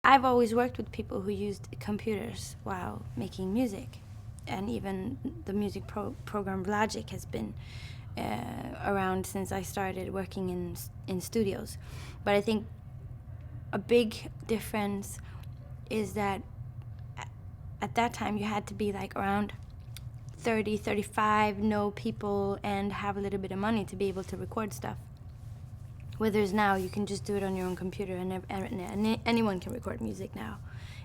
I've always worked with people who used computers while making music, and even the music program Logic has been around since I started working in studios. But I think a big difference is that at that time you had to be like around 30, 35, know people, and have a little bit of money to be able to record stuff. Whereas now you can just do it on your own computer, and anyone can record music now.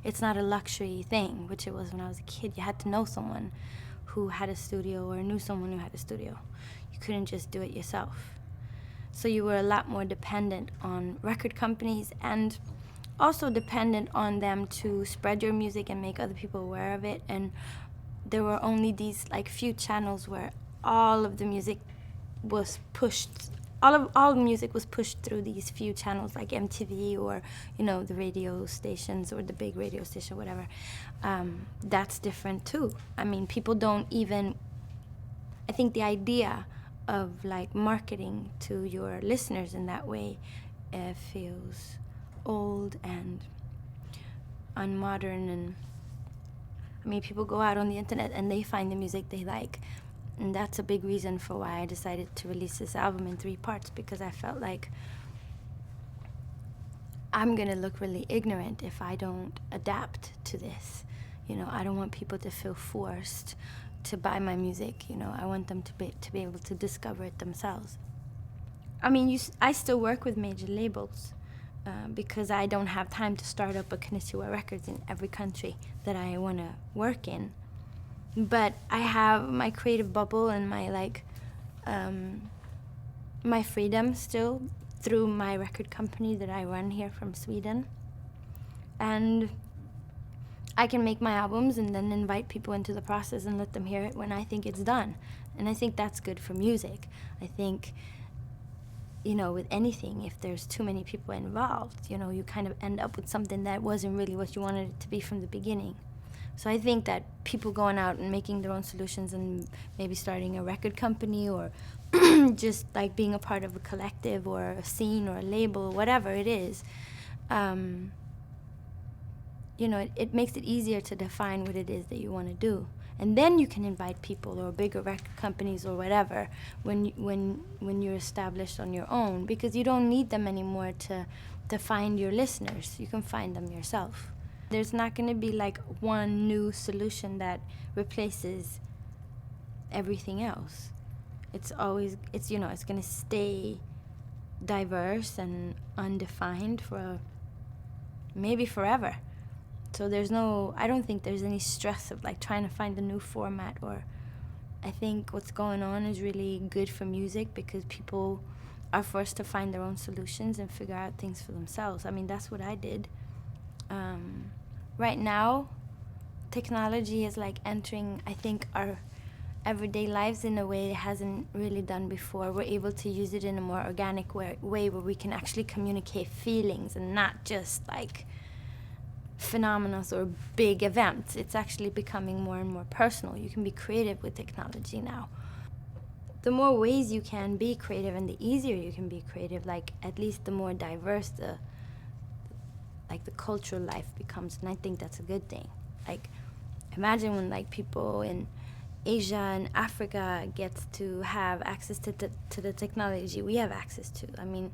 It's not a luxury thing, which it was when I was a kid. You had to know someone who had a studio or knew someone who had a studio. You couldn't just do it yourself. So you were a lot more dependent on record companies, and also dependent on them to spread your music and make other people aware of it. And there were only these like few channels where all of the music was pushed. All music was pushed through these few channels, like MTV or, the radio stations or the big radio station, whatever. That's different too. I mean, people don't even. I think the idea of like marketing to your listeners in that way feels old and unmodern. And I mean, people go out on the internet and they find the music they like. And that's a big reason for why I decided to release this album in 3 parts, because I felt like I'm going to look really ignorant if I don't adapt to this. I don't want people to feel forced to buy my music. I want them to be able to discover it themselves. I mean, I still work with major labels because I don't have time to start up a Konnichiwa Records in every country that I want to work in. But I have my creative bubble and my my freedom still through my record company that I run here from Sweden. And I can make my albums and then invite people into the process and let them hear it when I think it's done. And I think that's good for music. I think, with anything, if there's too many people involved, you kind of end up with something that wasn't really what you wanted it to be from the beginning. So I think that people going out and making their own solutions and maybe starting a record company or just like being a part of a collective or a scene or a label, whatever it is, it makes it easier to define what it is that you want to do. And then you can invite people or bigger record companies or whatever when you're established on your own, because you don't need them anymore to find your listeners. You can find them yourself. There's not going to be like one new solution that replaces everything else. It's always, it's going to stay diverse and undefined for maybe forever. So I don't think there's any stress of like trying to find a new format. Or I think what's going on is really good for music, because people are forced to find their own solutions and figure out things for themselves. I mean, that's what I did. Right now, technology is like entering, I think, our everyday lives in a way it hasn't really done before. We're able to use it in a more organic way where we can actually communicate feelings and not just like phenomena or big events. It's actually becoming more and more personal. You can be creative with technology now. The more ways you can be creative and the easier you can be creative, like at least the more diverse the cultural life becomes, and I think that's a good thing. Like, imagine when like people in Asia and Africa gets to have access to the technology we have access to. I mean,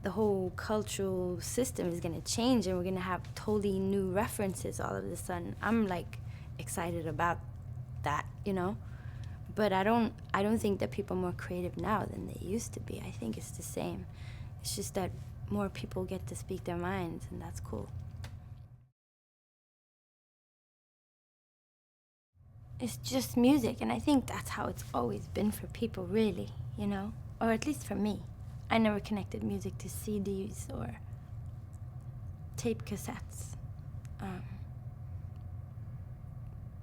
the whole cultural system is going to change, and we're going to have totally new references all of a sudden. I'm like excited about that, But I don't think that people are more creative now than they used to be. I think it's the same. It's just that more people get to speak their minds, and that's cool. It's just music, and I think that's how it's always been for people, really, Or at least for me. I never connected music to CDs or tape cassettes.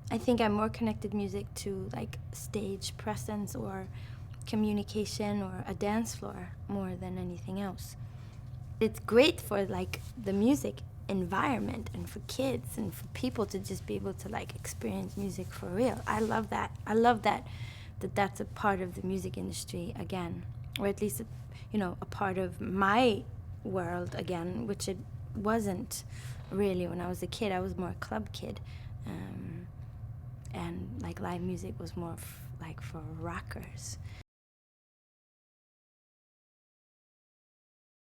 I think I more connected music to like stage presence or communication or a dance floor more than anything else. It's great for like the music environment and for kids and for people to just be able to like experience music for real. I love that. I love that that's a part of the music industry again, or at least a part of my world again, which it wasn't really when I was a kid. I was more a club kid, and like live music was more like for rockers.